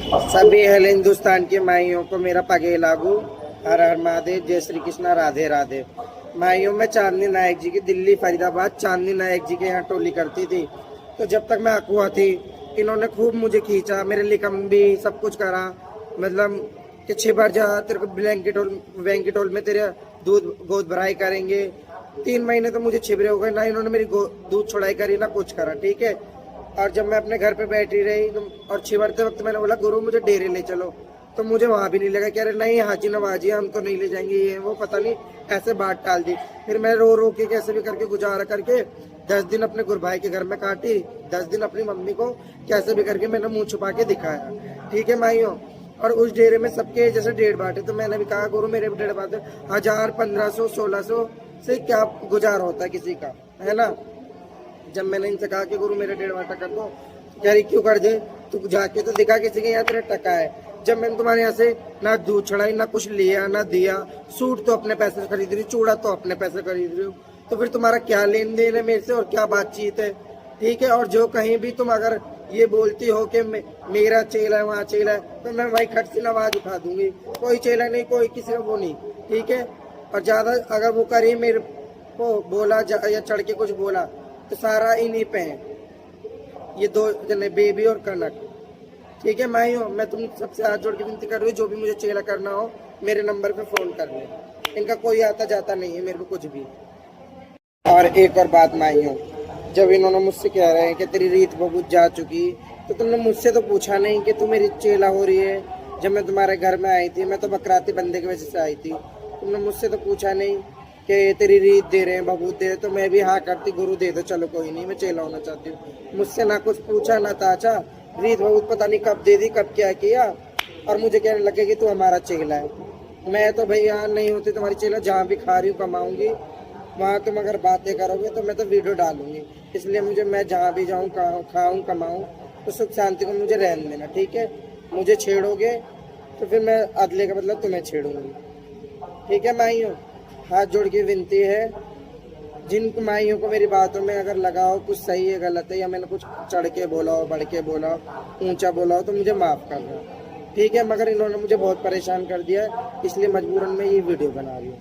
सभी अहले हिंदुस्तान की माइयों को मेरा पगे लागू। हर हर महादेव, जय श्री कृष्णा, राधे राधे। माइयों में चांदनी नायक जी की दिल्ली फरीदाबाद चांदनी नायक जी के यहाँ टोली करती थी। तो जब तक मैं अकुआ थी, इन्होंने खूब मुझे खींचा, मेरे लिए कम भी सब कुछ करा। मतलब कि 6 बार जा, तेरे को ब्लैंकेट हॉल में तेरे दूध गोद भराई करेंगे। 3 महीने तो मुझे छिबरे हो गए ना, इन्होंने मेरी दूध छुड़ाई करी ना कुछ करा, ठीक है। और जब मैं अपने घर पे बैठी रही और छिबरते वक्त मैंने बोला गुरु मुझे डेरे ले चलो, तो मुझे वहां भी नहीं लगा। कह रहे नहीं हाजी नवाजी हम तो नहीं ले जाएंगे, ये वो पता नहीं ऐसे बात टाल दी। फिर मैं रो रो के कैसे भी करके गुजारा करके 10 दिन अपने गुरभाई के घर में काटी, 10 दिन अपनी मम्मी को कैसे भी करके मैंने मुंह छुपा के दिखाया, ठीक है माइयों। और उस डेरे में सबके जैसे डेढ़ बांटे, तो मैंने भी कहा गुरु मेरे भी डेढ़ बांटे। 1000 1500 1600 से क्या गुजारा होता है किसी का, है ना। जब मैंने इनसे कहा कि गुरु मेरे 1.5 टका कर दो, कह रही क्यों कर दे, तू जाके तो दिखा किसी के यहाँ तेरा टका है। जब मैंने तुम्हारे यहाँ से ना दूध चढ़ाई, ना कुछ लिया ना दिया, सूट तो अपने पैसे से खरीद रही, चूड़ा तो अपने पैसे खरीद रही हूँ, तो फिर तुम्हारा क्या लेन देन है मेरे से और क्या बातचीत है, ठीक है। और जो कहीं भी तुम अगर ये बोलती हो कि मेरा चेला है वहाँ चेला है, तो मैं वही खट से आवाज उठा दूंगी। कोई चेला नहीं, कोई किसी का वो नहीं, ठीक है। और ज्यादा अगर वो करी मेरे को बोला या चढ़ के कुछ बोला, तो सारा इन्हीं पे है, ये 2 जने बेबी और कनक, ठीक है। मैं तुम सबसे हाथ जोड़ के विनती कर रही हूँ, जो भी मुझे चेला करना हो मेरे नंबर पे फोन कर ले। इनका कोई आता जाता नहीं है मेरे को कुछ भी। और एक और बात माइयों, जब इन्होंने मुझसे कह रहे हैं कि तेरी रीत बहुत जा चुकी, तो तुमने मुझसे तो पूछा नहीं कि तू मेरी चेला हो रही है। जब मैं तुम्हारे घर में आई थी, मैं तो बकराती बंदे की वजह से आई थी, तुमने मुझसे तो पूछा नहीं कि तेरी रीत दे रहे हैं बबूत दे रहे, तो मैं भी हाँ करती गुरु दे दो चलो कोई नहीं, मैं चेला होना चाहती हूँ। मुझसे ना कुछ पूछा ना ताचा, रीत बबूत पता नहीं कब दे दी कब क्या किया, और मुझे कहने लगे कि तू हमारा चेला है। मैं तो भैया नहीं होती तुम्हारी चेला, जहाँ भी खा रही हूँ कमाऊंगी, वहाँ तुम अगर बातें करोगे तो मैं तो वीडियो डालूंगी। इसलिए मुझे, मैं जहाँ भी जाऊँ खाऊँ कमाऊँ, तो सुख शांति को मुझे रहने देना, ठीक है। मुझे छेड़ोगे तो फिर मैं अदले का मतलब तुम्हें छेड़ूंगी, ठीक है माइयों। हाथ जोड़ के विनती है, जिन माइयों को मेरी बातों में अगर लगा हो कुछ सही है गलत है, या मैंने कुछ चढ़ के बोला हो, बढ़ के बोला हो, ऊंचा बोला हो, तो मुझे माफ़ करना, ठीक है। मगर इन्होंने मुझे बहुत परेशान कर दिया है, इसलिए मजबूरन मैं ये वीडियो बना रही हूँ।